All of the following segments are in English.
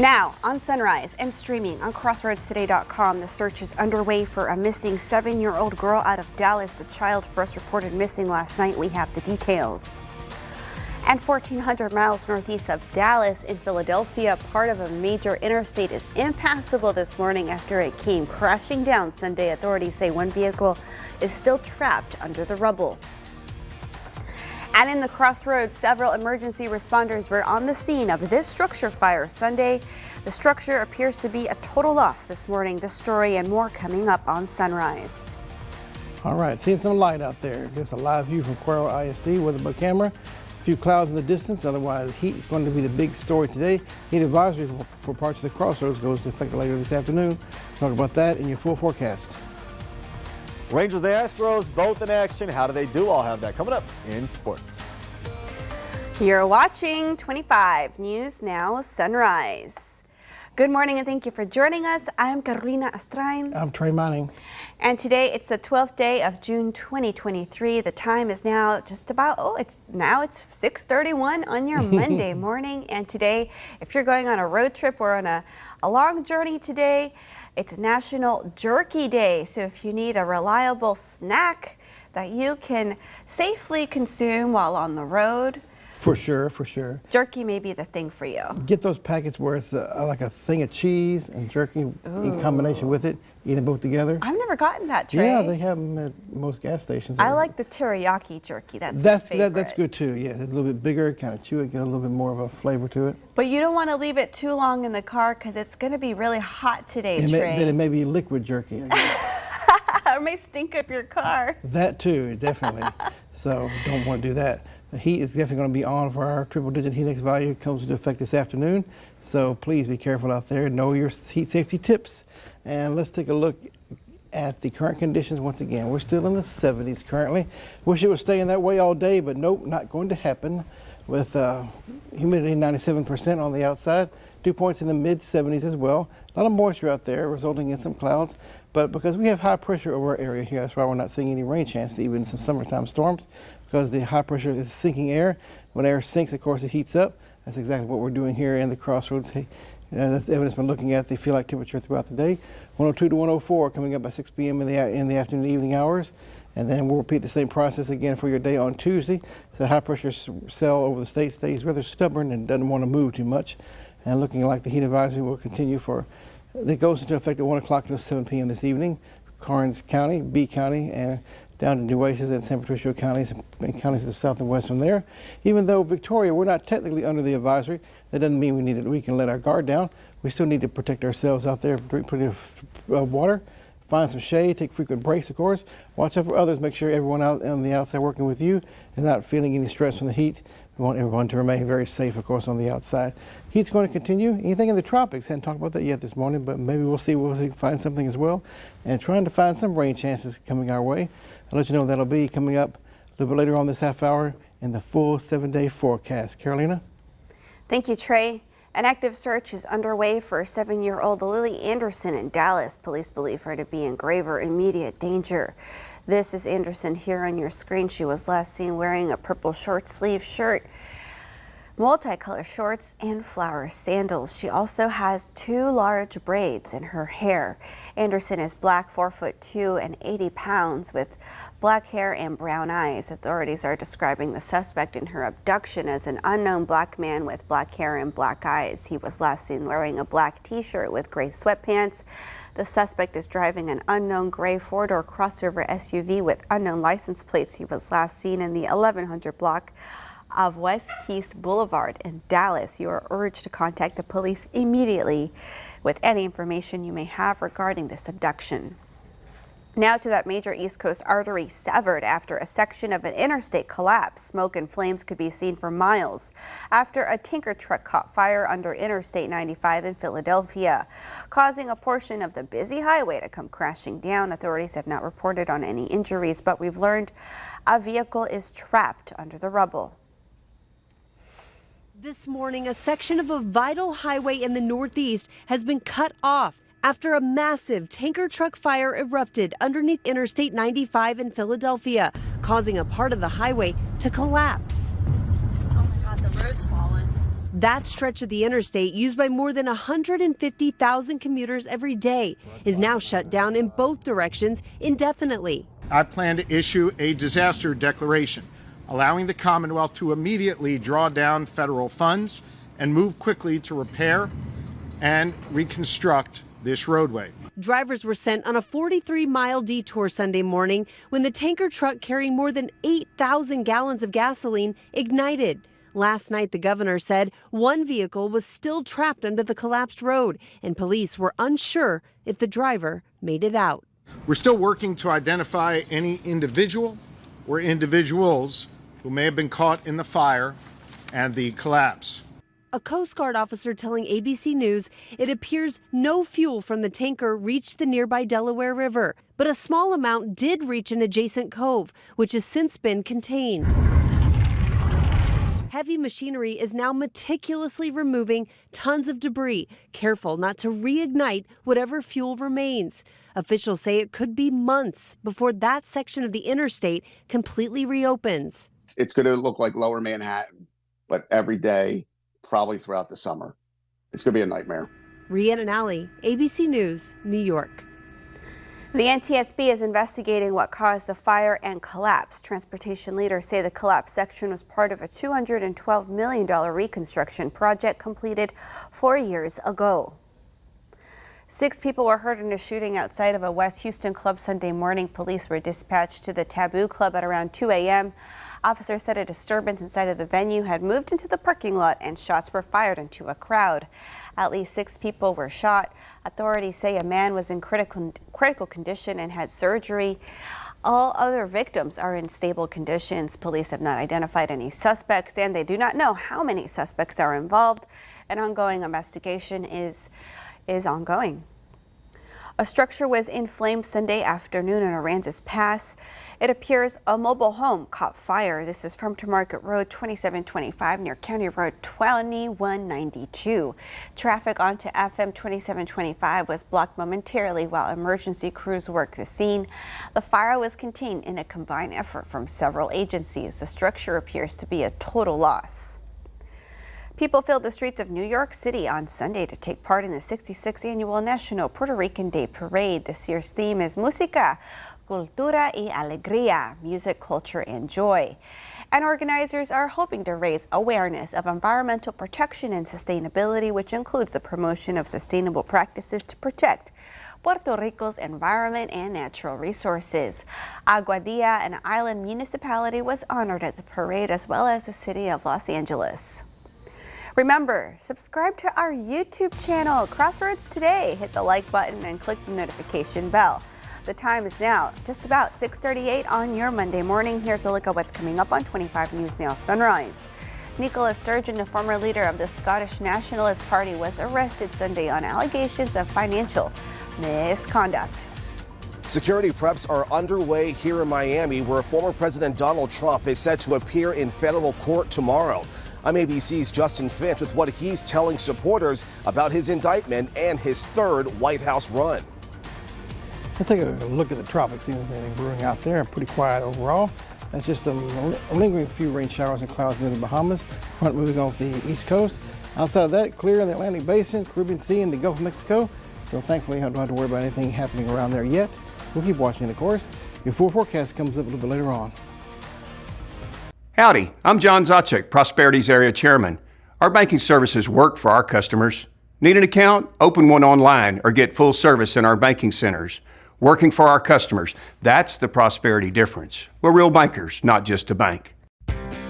Now, on Sunrise and streaming on CrossroadsToday.com, the search is underway for a missing 7-year-old girl out of Dallas. The child first reported missing last night. We have the details. And 1,400 miles northeast of Dallas in Philadelphia, part of a major interstate is impassable this morning after it came crashing down Sunday. Authorities say one vehicle is still trapped under the rubble. And in the Crossroads, several emergency responders were on the scene of this structure fire Sunday. The structure appears to be a total loss this morning. The story and more coming up on Sunrise. All right, seeing some light out there. Just a live view from Cuero ISD with a camera. A few clouds in the distance. Otherwise, heat is going to be the big story today. Heat advisory for parts of the Crossroads goes into effect later this afternoon. Talk about that in your full forecast. Rangers, the Astros, both in action. How do they do? I'll have that coming up in sports. You're watching 25 News Now Sunrise. Good morning and thank you for joining us. I'm Carolina Astrain. I'm Trey Manning. And today it's the 12th day of June 2023. The time is now just about, it's 6:31 on your Monday morning. And today, if you're going on a road trip or on a long journey today, it's National Jerky Day. So if you need a reliable snack that you can safely consume while on the road, For sure. jerky may be the thing for you. Get those packets where it's like a thing of cheese and jerky in combination with it. Eat them both together. I've never gotten that, Trey. Yeah, they have them at most gas stations. I like the teriyaki jerky. That's good too. Yeah, it's a little bit bigger, kind of chewy, get a little bit more of a flavor to it. But you don't want to leave it too long in the car because it's going to be really hot today, Trey. Then it may be liquid jerky. It may stink up your car. That too, definitely. So don't want to do that. The heat is definitely going to be on for our triple-digit heat index value. It comes into effect this afternoon. So please be careful out there. Know your heat safety tips. And let's take a look at the current conditions once again. We're still in the 70s currently. Wish it was staying that way all day, but nope, not going to happen. With humidity 97% on the outside, dew points in the mid-70s as well. A lot of moisture out there resulting in some clouds. But because we have high pressure over our area here, that's why we're not seeing any rain chances, even some summertime storms, because the high pressure is sinking air. When air sinks, of course, it heats up. That's exactly what we're doing here in the Crossroads. Hey, that's evidence by looking at the feel-like temperature throughout the day. 102 to 104 coming up by 6 p.m. in the afternoon and evening hours. And then we'll repeat the same process again for your day on Tuesday. The high pressure cell over the state stays rather stubborn and doesn't want to move too much. And looking like the heat advisory will continue that goes into effect at 1 o'clock until 7 p.m. this evening. Karnes County, B County, and down to Nueces and San Patricio counties and counties to the south and west from there. Even though Victoria, we're not technically under the advisory, that doesn't mean we can let our guard down. We still need to protect ourselves out there, drink plenty of water, find some shade, take frequent breaks, of course. Watch out for others. Make sure everyone out on the outside working with you is not feeling any stress from the heat. We want everyone to remain very safe, of course, on the outside. Heat's going to continue. Anything in the tropics? Hadn't talked about that yet this morning, but maybe we'll see find something as well. And trying to find some rain chances coming our way. I'll let you know that'll be coming up a little bit later on this half hour in the full 7-day forecast. Carolina? Thank you, Trey. An active search is underway for 7-year-old Lily Anderson in Dallas. Police believe her to be in grave or immediate danger. This is Anderson here on your screen. She was last seen wearing a purple short sleeve shirt, multicolor shorts, and flower sandals. She also has 2 large braids in her hair. Anderson is black, 4'2" and 80 pounds with black hair and brown eyes. Authorities are describing the suspect in her abduction as an unknown black man with black hair and black eyes. He was last seen wearing a black t-shirt with gray sweatpants. The suspect is driving an unknown gray 4-door crossover SUV with unknown license plates. He was last seen in the 1100 block of West Keast Boulevard in Dallas. You are urged to contact the police immediately with any information you may have regarding this abduction. Now to that major East Coast artery severed after a section of an interstate collapsed. Smoke and flames could be seen for miles after a tanker truck caught fire under Interstate 95 in Philadelphia, causing a portion of the busy highway to come crashing down. Authorities have not reported on any injuries, but we've learned a vehicle is trapped under the rubble. This morning, a section of a vital highway in the Northeast has been cut off after a massive tanker truck fire erupted underneath Interstate 95 in Philadelphia, causing a part of the highway to collapse. Oh my God, the road's fallen. That stretch of the interstate, used by more than 150,000 commuters every day, is now shut down in both directions indefinitely. I plan to issue a disaster declaration, allowing the Commonwealth to immediately draw down federal funds and move quickly to repair and reconstruct this roadway. Drivers were sent on a 43-mile detour Sunday morning when the tanker truck carrying more than 8,000 gallons of gasoline ignited. Last night, the governor said one vehicle was still trapped under the collapsed road, and police were unsure if the driver made it out. We're still working to identify any individual or individuals who may have been caught in the fire and the collapse. A Coast Guard officer telling ABC News it appears no fuel from the tanker reached the nearby Delaware River, but a small amount did reach an adjacent cove, which has since been contained. Heavy machinery is now meticulously removing tons of debris, careful not to reignite whatever fuel remains. Officials say it could be months before that section of the interstate completely reopens. It's going to look like Lower Manhattan, but every day, probably throughout the summer. It's going to be a nightmare. Rhiannon Alley, ABC News, New York. The NTSB is investigating what caused the fire and collapse. Transportation leaders say the collapsed section was part of a $212 million reconstruction project completed 4 years ago. 6 people were hurt in a shooting outside of a West Houston club Sunday morning. Police were dispatched to the Taboo Club at around 2 a.m. Officers said a disturbance inside of the venue had moved into the parking lot and shots were fired into a crowd. At least 6 people were shot. Authorities say a man was in critical condition and had surgery. All other victims are in stable conditions. Police have not identified any suspects, and they do not know how many suspects are involved. An ongoing investigation is ongoing. A structure was in flames Sunday afternoon in Aransas Pass. It appears a mobile home caught fire. This is from Market Road 2725 near County Road 2192. Traffic onto FM 2725 was blocked momentarily while emergency crews worked the scene. The fire was contained in a combined effort from several agencies. The structure appears to be a total loss. People filled the streets of New York City on Sunday to take part in the 66th annual National Puerto Rican Day Parade. This year's theme is Música, Cultura y Alegría, music, culture, and joy. And organizers are hoping to raise awareness of environmental protection and sustainability, which includes the promotion of sustainable practices to protect Puerto Rico's environment and natural resources. Aguadilla, an island municipality, was honored at the parade, as well as the city of Los Angeles. Remember, subscribe to our YouTube channel, Crossroads Today. Hit the like button and click the notification bell. The time is now just about 6:38 on your Monday morning. Here's a look at what's coming up on 25 News Now Sunrise. Nicola Sturgeon, the former leader of the Scottish Nationalist Party, was arrested Sunday on allegations of financial misconduct. Security preps are underway here in Miami, where former President Donald Trump is set to appear in federal court tomorrow. I'm ABC's Justin Finch with what he's telling supporters about his indictment and his third White House run. Let's take a look at the tropics, see anything brewing out there. Pretty quiet overall. That's just some lingering few rain showers and clouds near the Bahamas. Front moving off the east coast. Outside of that, clear in the Atlantic Basin, Caribbean Sea, and the Gulf of Mexico. So thankfully, I don't have to worry about anything happening around there yet. We'll keep watching it, of course. Your full forecast comes up a little bit later on. Howdy, I'm John Zacek, Prosperity's area chairman. Our banking services work for our customers. Need an account? Open one online or get full service in our banking centers. Working for our customers, that's the Prosperity difference. We're real bankers, not just a bank.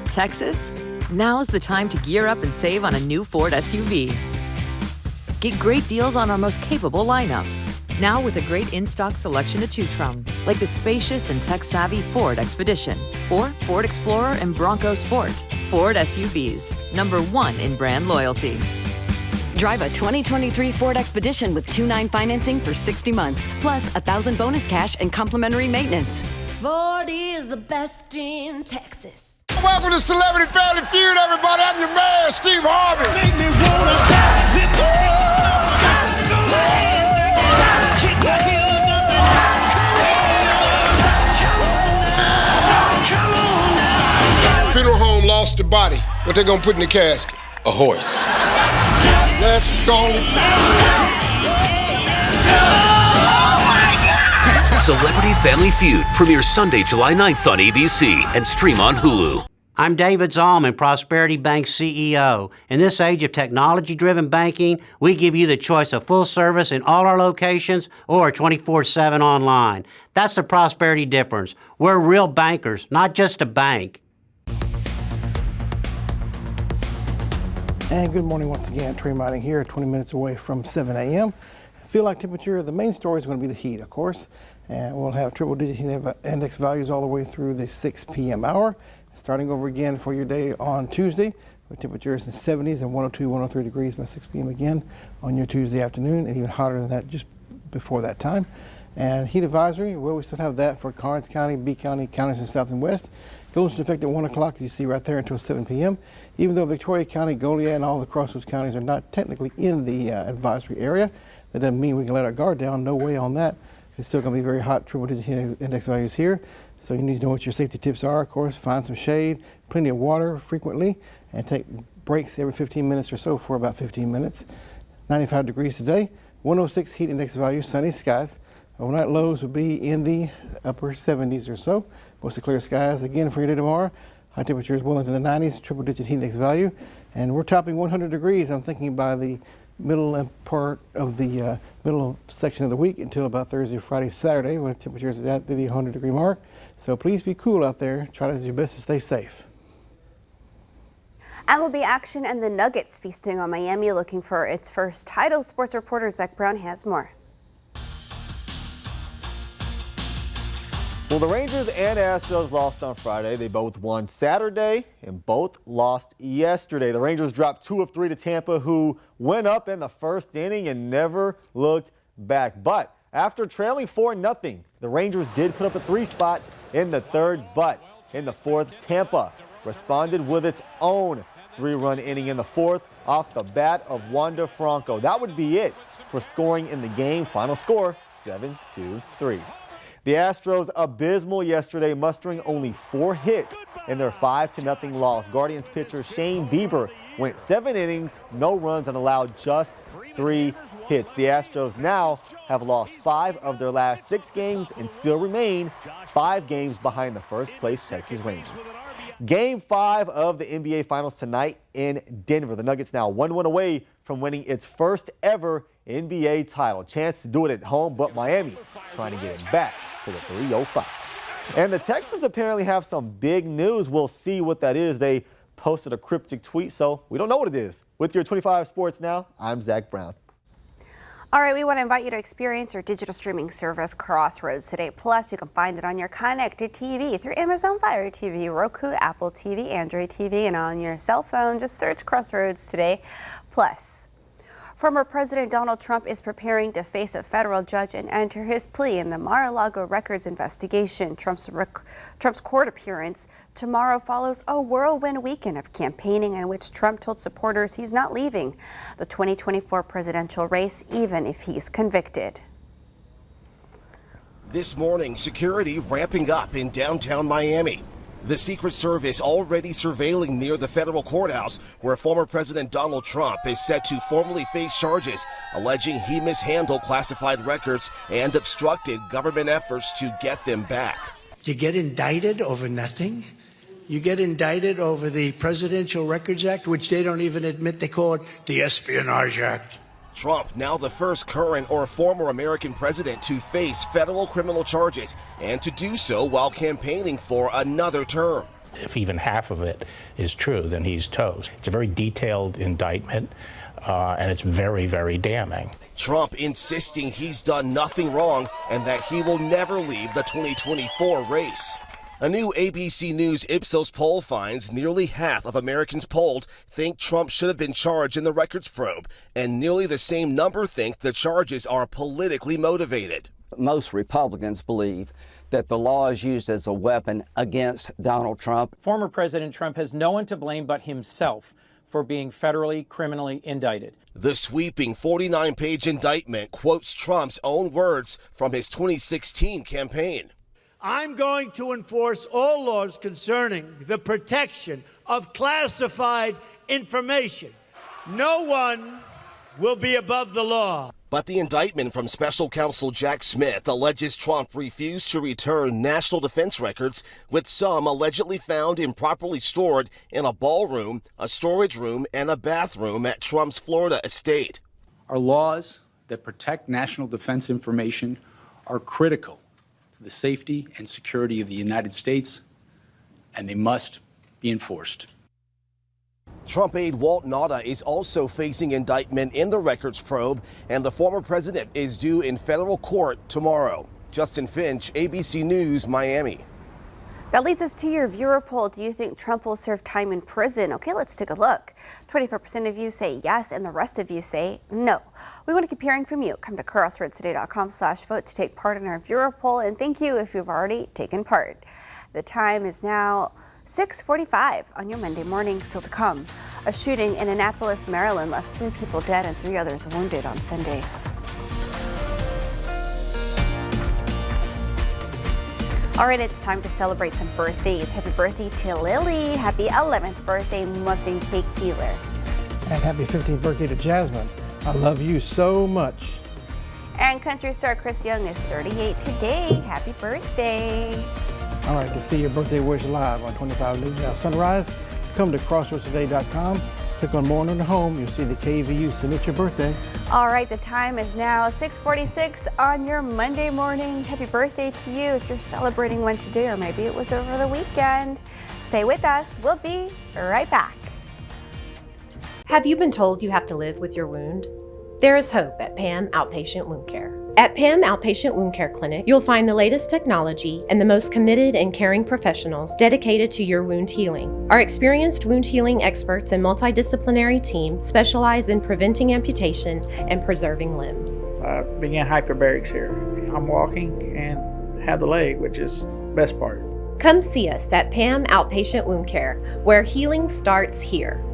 Texas? Now's the time to gear up and save on a new Ford SUV. Get great deals on our most capable lineup. Now with a great in-stock selection to choose from, like the spacious and tech-savvy Ford Expedition or Ford Explorer and Bronco Sport. Ford SUVs, #1 in brand loyalty. Drive a 2023 Ford Expedition with 2.9 financing for 60 months, plus $1,000 bonus cash and complimentary maintenance. Ford is the best in Texas. Welcome to Celebrity Family Feud, everybody. I'm your man, Steve Harvey. Make me wanna die with Funeral home lost the body. What they gonna put in the casket? A horse. Let's go. Celebrity Family Feud premieres Sunday, July 9th on ABC and stream on Hulu. I'm David Zalman, Prosperity Bank CEO. In this age of technology-driven banking, we give you the choice of full service in all our locations or 24/7 online. That's the Prosperity difference. We're real bankers, not just a bank. And good morning once again. Trey Mining here, 20 minutes away from 7 a.m. Feel like temperature, the main story is going to be the heat, of course. And we'll have triple-digit heat index values all the way through the 6 p.m. hour. Starting over again for your day on Tuesday, with temperatures in the 70s and 102, 103 degrees by 6 p.m. again on your Tuesday afternoon, and even hotter than that just before that time. And heat advisory, well, we still have that for Karnes County, B County, counties in the south and west. Goes into effect at 1 o'clock, you see right there, until 7 p.m. Even though Victoria County, Goliad, and all the Crossroads counties are not technically in the advisory area, that doesn't mean we can let our guard down. No way on that. It's still going to be very hot triple-digit heat index values here. So you need to know what your safety tips are, of course. Find some shade, plenty of water frequently, and take breaks every 15 minutes or so for about 15 minutes. 95 degrees today, 106 heat index value, sunny skies. Overnight lows will be in the upper 70s or so. Mostly clear skies again for your day tomorrow. High temperatures well into the 90s, triple-digit heat index value. And we're topping 100 degrees, I'm thinking, by the middle part of the middle section of the week until about Thursday, Friday, Saturday, with temperatures at the 100-degree mark. So please be cool out there. Try to do your best to stay safe. MLB action and the Nuggets feasting on Miami, looking for its first title. Sports reporter Zach Brown has more. Well, the Rangers and Astros lost on Friday. They both won Saturday and both lost yesterday. The Rangers dropped 2 of 3 to Tampa, who went up in the first inning and never looked back. But after trailing 4-0, the Rangers did put up a 3 spot in the third. But in the fourth, Tampa responded with its own 3-run inning in the fourth off the bat of Wander Franco. That would be it for scoring in the game. Final score, 7-3. The Astros abysmal yesterday, mustering only 4 hits in their 5-0 loss. Guardians pitcher Shane Bieber went 7 innings, no runs, and allowed just 3 hits. The Astros now have lost 5 of their last 6 games and still remain 5 games behind the first-place Texas Rangers. Game 5 of the NBA Finals tonight in Denver. The Nuggets now 1-1 away from winning its first ever NBA title. Chance to do it at home, but Miami trying to get it back to the 305. And the Texans apparently have some big news. We'll see what that is. They posted a cryptic tweet, so we don't know what it is. With your 25 Sports Now, I'm Zach Brown. All right, we want to invite you to experience our digital streaming service, Crossroads, today. Plus, you can find it on your connected TV through Amazon Fire TV, Roku, Apple TV, Android TV, and on your cell phone. Just search Crossroads today. Plus, former President Donald Trump is preparing to face a federal judge and enter his plea in the Mar-a-Lago records investigation. Trump's court appearance tomorrow follows a whirlwind weekend of campaigning in which Trump told supporters he's not leaving the 2024 presidential race, even if he's convicted. This morning, security ramping up in downtown Miami. The Secret Service already surveilling near the federal courthouse, where former President Donald Trump is set to formally face charges alleging he mishandled classified records and obstructed government efforts to get them back. You get indicted over nothing. You get indicted over the Presidential Records Act, which they don't even admit. They call it the Espionage Act. Trump, now the first current or former American president to face federal criminal charges, and to do so while campaigning for another term. If even half of it is true, then he's toast. It's a very detailed indictment, and it's very, very damning. Trump insisting he's done nothing wrong and that he will never leave the 2024 race. A new ABC News Ipsos poll finds nearly half of Americans polled think Trump should have been charged in the records probe, and nearly the same number think the charges are politically motivated. Most Republicans believe that the law is used as a weapon against Donald Trump. Former President Trump has no one to blame but himself for being federally criminally indicted. The sweeping 49-page indictment quotes Trump's own words from his 2016 campaign. I'm going to enforce all laws concerning the protection of classified information. No one will be above the law. But the indictment from special counsel Jack Smith alleges Trump refused to return national defense records, with some allegedly found improperly stored in a ballroom, a storage room, and a bathroom at Trump's Florida estate. Our laws that protect national defense information are critical to the safety and security of the United States, and they must be enforced. Trump aide Walt Nauta is also facing indictment in the records probe, and the former president is due in federal court tomorrow. Justin Finch, ABC News, Miami. That leads us to your viewer poll. Do you think Trump will serve time in prison? Okay, let's take a look. 24% of you say yes, and the rest of you say no. We want to keep hearing from you. Come to crossroadstoday.com/vote to take part in our viewer poll, and thank you if you've already taken part. The time is now 6:45 on your Monday morning. Still to come, a shooting in Annapolis, Maryland left 3 people dead and 3 others wounded on Sunday. All right, it's time to celebrate some birthdays. Happy birthday to Lily. Happy 11th birthday, Muffin Cake Healer. And happy 15th birthday to Jasmine. I love you so much. And country star Chris Young is 38 today. Happy birthday. All right, to see your birthday wish live on 25 News Now Sunrise, come to crossroadstoday.com. Click on More on the Home. You'll see the KVU. Submit your birthday. All right, the time is now 6:46 on your Monday morning. Happy birthday to you if you're celebrating one today, or maybe it was over the weekend. Stay with us. We'll be right back. Have you been told you have to live with your wound? There is hope at PAM Outpatient Wound Care. At PAM Outpatient Wound Care Clinic, you'll find the latest technology and the most committed and caring professionals dedicated to your wound healing. Our experienced wound healing experts and multidisciplinary team specialize in preventing amputation and preserving limbs. I began hyperbarics here. I'm walking and have the leg, which is the best part. Come see us at PAM Outpatient Wound Care, where healing starts here.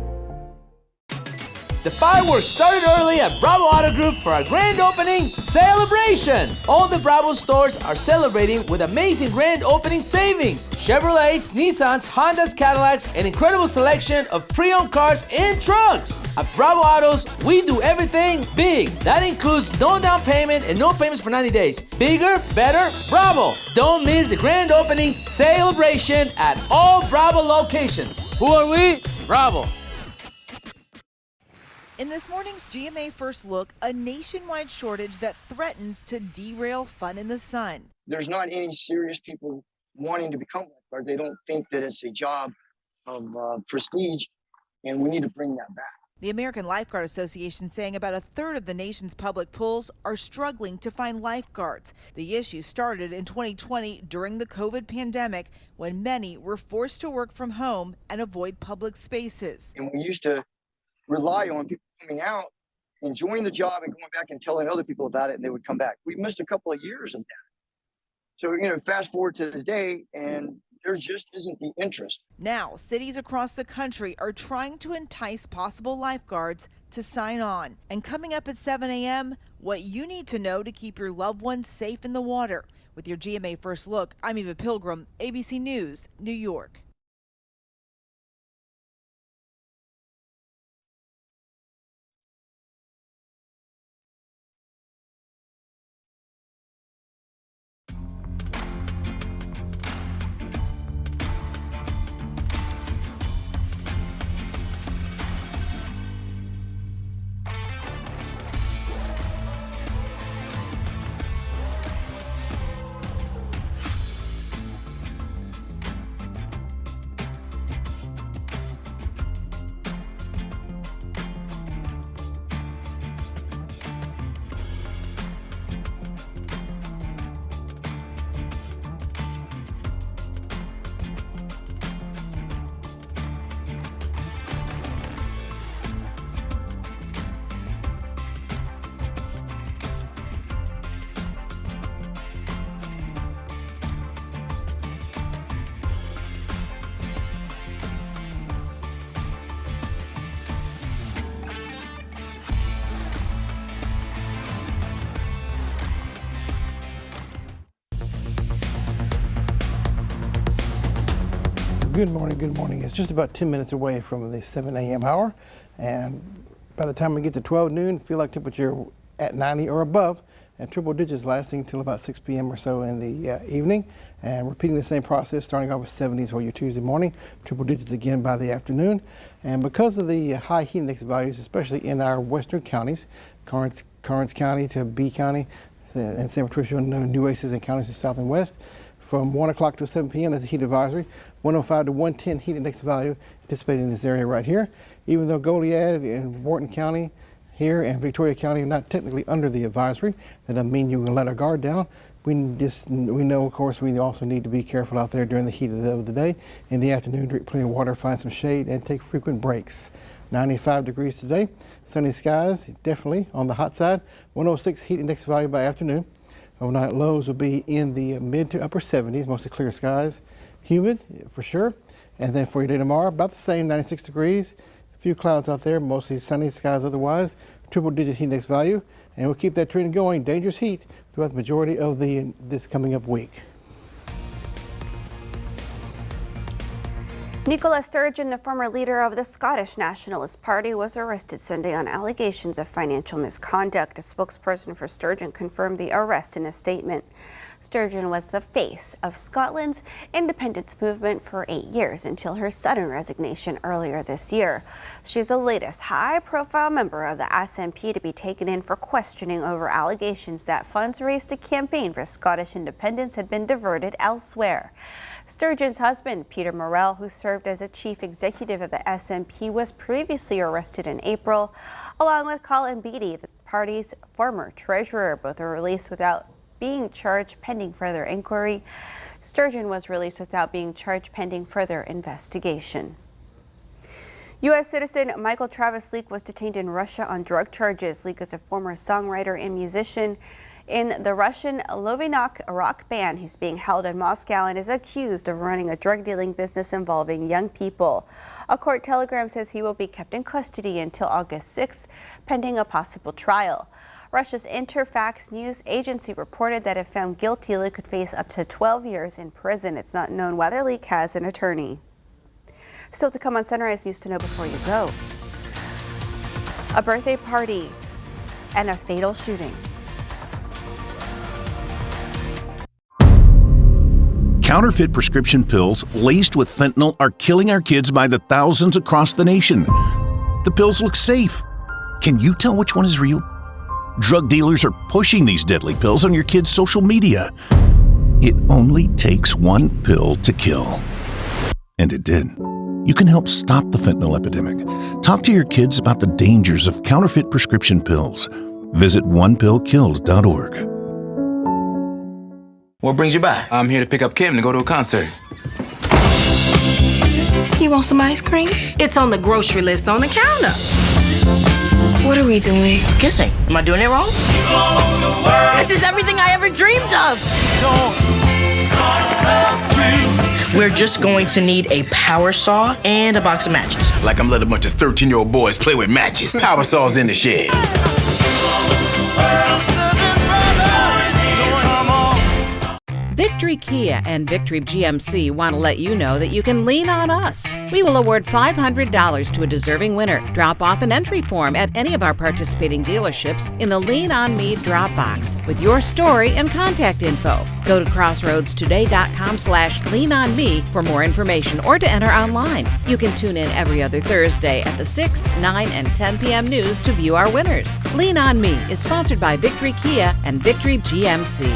The fireworks started early at Bravo Auto Group for our grand opening celebration. All the Bravo stores are celebrating with amazing grand opening savings. Chevrolets, Nissans, Hondas, Cadillacs, an incredible selection of pre-owned cars and trucks. At Bravo Autos, we do everything big. That includes no down payment and no payments for 90 days. Bigger, better, Bravo. Don't miss the grand opening celebration at all Bravo locations. Who are we? Bravo. In this morning's GMA First Look, a nationwide shortage that threatens to derail fun in the sun. There's not any serious people wanting to become lifeguards. They don't think that it's a job of prestige, and we need to bring that back. The American Lifeguard Association saying about a third of the nation's public pools are struggling to find lifeguards. The issue started in 2020 during the COVID pandemic, when many were forced to work from home and avoid public spaces. And we used to rely on people coming out, enjoying the job, and going back and telling other people about it, and they would come back. We missed a couple of years of that. So, fast forward to today, and there just isn't the interest. Now, cities across the country are trying to entice possible lifeguards to sign on. And coming up at 7 a.m., what you need to know to keep your loved ones safe in the water. With your GMA First Look, I'm Eva Pilgrim, ABC News, New York. Good morning, good morning. It's just about 10 minutes away from the 7 a.m. hour, and by the time we get to 12 noon, feel like temperature at 90 or above, and triple digits lasting till about 6 p.m. or so in the evening, and repeating the same process, starting off with 70s for your Tuesday morning, triple digits again by the afternoon. And because of the high heat index values, especially in our western counties, Karnes County to B County, and San Patricio, and Nueces and counties to south and west, from 1 o'clock to 7 p.m. there's a heat advisory, 105 to 110 heat index value anticipated in this area right here. Even though Goliad and Wharton County here and Victoria County are not technically under the advisory, that doesn't mean you can let our guard down. We know, of course, we also need to be careful out there during the heat of the day. In the afternoon, drink plenty of water, find some shade, and take frequent breaks. 95 degrees today, sunny skies, definitely on the hot side. 106 heat index value by afternoon. Overnight lows will be in the mid to upper 70s, mostly clear skies. Humid for sure. And then for your day tomorrow, about the same, 96 degrees. A few clouds out there, mostly sunny skies otherwise. Triple digit heat index value. And we'll keep that trend going. Dangerous heat throughout the majority of this coming up week. Nicola Sturgeon, the former leader of the Scottish Nationalist Party, was arrested Sunday on allegations of financial misconduct. A spokesperson for Sturgeon confirmed the arrest in a statement. Sturgeon was the face of Scotland's independence movement for 8 years until her sudden resignation earlier this year. She's the latest high-profile member of the SNP to be taken in for questioning over allegations that funds raised to campaign for Scottish independence had been diverted elsewhere. Sturgeon's husband, Peter Morrell, who served as a chief executive of the SNP, was previously arrested in April, along with Colin Beattie, the party's former treasurer. Both were released without being charged pending further inquiry. Sturgeon was released without being charged pending further investigation. U.S. citizen Michael Travis Leak was detained in Russia on drug charges. Leak is a former songwriter and musician in the Russian Lovinok rock band. He's being held in Moscow and is accused of running a drug dealing business involving young people. A court telegram says he will be kept in custody until August 6th, pending a possible trial. Russia's Interfax news agency reported that if found guilty, Leak could face up to 12 years in prison. It's not known whether Leak has an attorney. Still to come on Sunrise News to know before you go. A birthday party and a fatal shooting. Counterfeit prescription pills laced with fentanyl are killing our kids by the thousands across the nation. The pills look safe. Can you tell which one is real? Drug dealers are pushing these deadly pills on your kids' social media. It only takes one pill to kill. And it did. You can help stop the fentanyl epidemic. Talk to your kids about the dangers of counterfeit prescription pills. Visit onepillkilled.org. What brings you by? I'm here to pick up Kim to go to a concert. You want some ice cream? It's on the grocery list on the counter. What are we doing? Kissing. Am I doing it wrong? This is everything I ever dreamed of. We're just going to need a power saw and a box of matches. Like I'm letting a bunch of 13-year-old boys play with matches. Power saws in the shed. Victory Kia and Victory GMC want to let you know that you can lean on us. We will award $500 to a deserving winner. Drop off an entry form at any of our participating dealerships in the Lean On Me drop box with your story and contact info. Go to crossroadstoday.com/leanonme for more information or to enter online. You can tune in every other Thursday at the 6, 9, and 10 p.m. news to view our winners. Lean On Me is sponsored by Victory Kia and Victory GMC.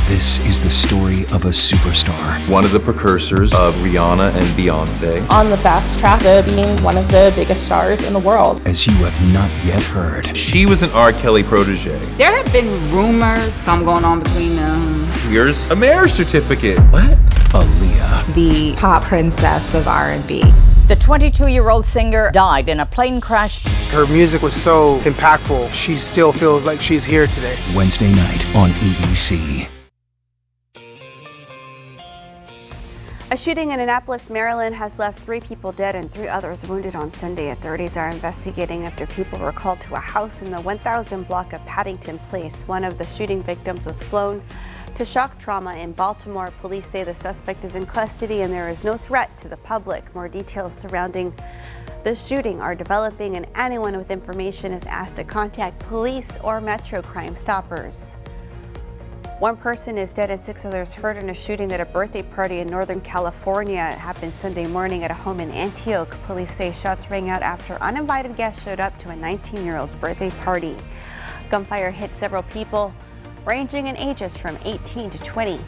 This is the story of a superstar. One of the precursors of Rihanna and Beyonce. On the fast track to being one of the biggest stars in the world. As you have not yet heard. She was an R. Kelly protege. There have been rumors, some going on between them. Here's a marriage certificate. What? Aaliyah. The pop princess of R&B. The 22-year-old singer died in a plane crash. Her music was so impactful. She still feels like she's here today. Wednesday night on ABC. A shooting in Annapolis, Maryland has left 3 people dead and 3 others wounded on Sunday. Authorities are investigating after people were called to a house in the 1000 block of Paddington Place. One of the shooting victims was flown To shock trauma in Baltimore, police say the suspect is in custody and there is no threat to the public. More details surrounding the shooting are developing, and anyone with information is asked to contact police or Metro Crime Stoppers. One person is dead and 6 others hurt in a shooting at a birthday party in Northern California. It happened Sunday morning at a home in Antioch. Police say shots rang out after uninvited guests showed up to a 19-year-old's birthday party. Gunfire hit several people, ranging in ages from 18 to 20.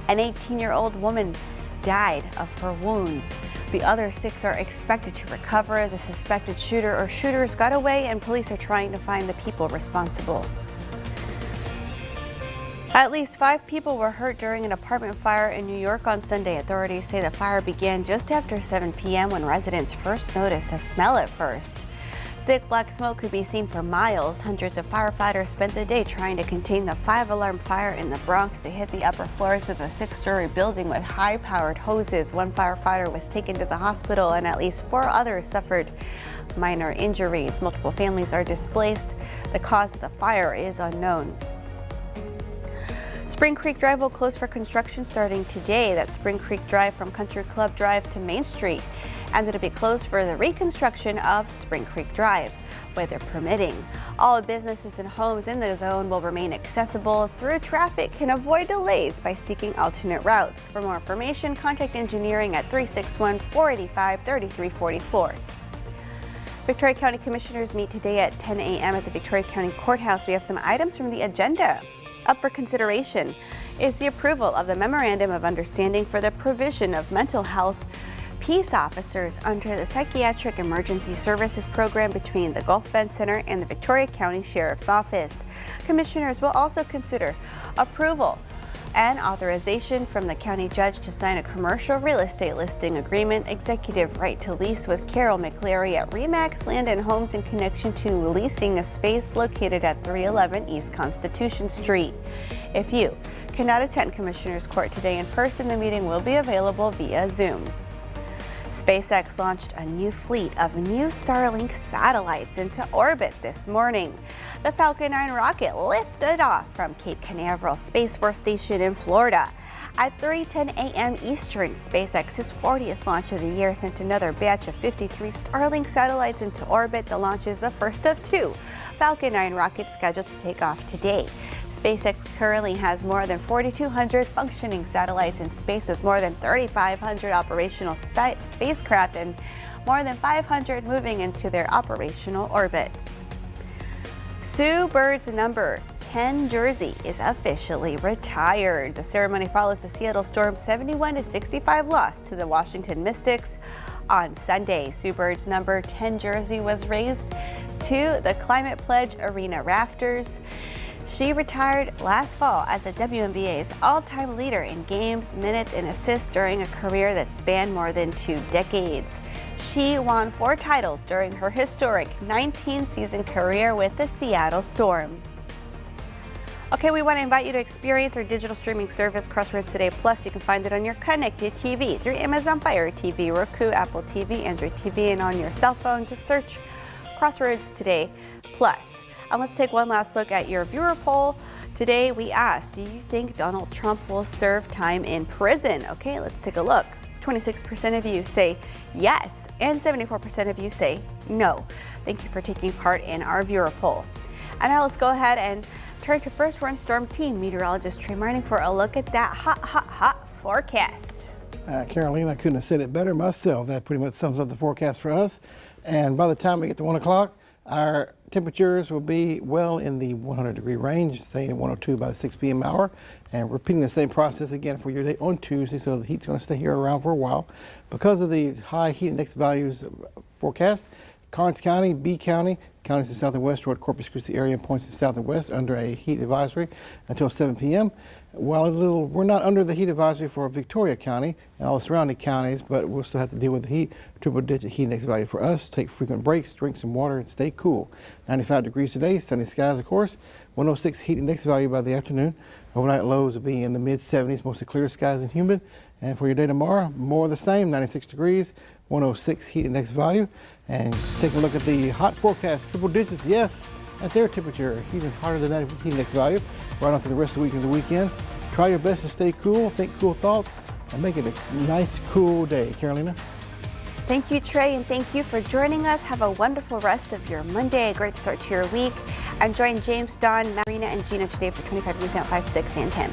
An 18-year-old woman died of her wounds. The other 6 are expected to recover. The suspected shooter or shooters got away, and police are trying to find the people responsible. At least 5 people were hurt during an apartment fire in New York on Sunday. Authorities say the fire began just after 7 p.m. when residents first noticed a smell at first. Thick black smoke could be seen for miles. Hundreds of firefighters spent the day trying to contain the 5-alarm fire in the Bronx. They hit the upper floors of the 6-story building with high-powered hoses. One firefighter was taken to the hospital, and at least 4 others suffered minor injuries. Multiple families are displaced. The cause of the fire is unknown. Spring Creek Drive will close for construction starting today. That's Spring Creek Drive from Country Club Drive to Main Street. And it'll be closed for the reconstruction of Spring Creek Drive, weather permitting. All businesses and homes in the zone will remain accessible through traffic and avoid delays by seeking alternate routes. For more information, contact engineering at 361-485-3344. Victoria County Commissioners meet today at 10 a.m. at the Victoria County Courthouse. We have some items from the agenda. Up for consideration is the approval of the Memorandum of Understanding for the provision of mental health peace officers under the Psychiatric Emergency Services Program between the Gulf Bend Center and the Victoria County Sheriff's Office. Commissioners will also consider approval and authorization from the county judge to sign a commercial real estate listing agreement, executive right to lease with Carol McLary at Remax Land and Homes in connection to leasing a space located at 311 East Constitution Street. If you cannot attend Commissioners Court today in person, the meeting will be available via Zoom. SpaceX launched a new fleet of new Starlink satellites into orbit this morning. The Falcon 9 rocket lifted off from Cape Canaveral Space Force Station in Florida. At 3:10 a.m. Eastern, SpaceX's 40th launch of the year sent another batch of 53 Starlink satellites into orbit. The launch is the first of 2 Falcon 9 rockets scheduled to take off today. SpaceX currently has more than 4,200 functioning satellites in space, with more than 3,500 operational spacecraft and more than 500 moving into their operational orbits. Sue Bird's number 10 jersey is officially retired. The ceremony follows the Seattle Storm's 71-65 loss to the Washington Mystics on Sunday. Sue Bird's number 10 jersey was raised to the Climate Pledge Arena rafters. She retired last fall as the WNBA's all-time leader in games, minutes, and assists during a career that spanned more than 2 decades. She won 4 titles during her historic 19-season career with the Seattle Storm. Okay, we want to invite you to experience our digital streaming service, Crossroads Today Plus. You can find it on your connected TV through Amazon Fire TV, Roku, Apple TV, Android TV, and on your cell phone. Just search Crossroads Today Plus. And let's take one last look at your viewer poll. Today we asked, do you think Donald Trump will serve time in prison? Okay, let's take a look. 26% of you say yes, and 74% of you say no. Thank you for taking part in our viewer poll. And now let's go ahead and turn to First Warn Storm Team meteorologist Trey Martin for a look at that hot forecast. Carolina, I couldn't have said it better myself. That pretty much sums up the forecast for us. And by the time we get to 1 o'clock, our temperatures will be well in the 100-degree range, staying at 102 by the 6 p.m. hour. And repeating the same process again for your day on Tuesday, so the heat's going to stay here around for a while. Because of the high heat index values forecast, Karnes County, B County, counties to the south and west toward Corpus Christi area and points to the south and west under a heat advisory until 7 p.m. While we're not under the heat advisory for Victoria County and all the surrounding counties, but we'll still have to deal with the heat. Triple-digit heat index value for us. Take frequent breaks, drink some water, and stay cool. 95 degrees today, sunny skies, of course. 106 heat index value by the afternoon. Overnight lows will be in the mid-70s, mostly clear skies and humid. And for your day tomorrow, more of the same, 96 degrees, 106 heat index value. And take a look at the hot forecast, triple digits, yes. That's air temperature, even hotter than that heat index value. Right on through the rest of the week and the weekend. Try your best to stay cool, think cool thoughts, and make it a nice, cool day. Carolina? Thank you, Trey, and thank you for joining us. Have a wonderful rest of your Monday, a great start to your week. And join James, Don, Marina, and Gina today for 25 News at 5, 6, and 10.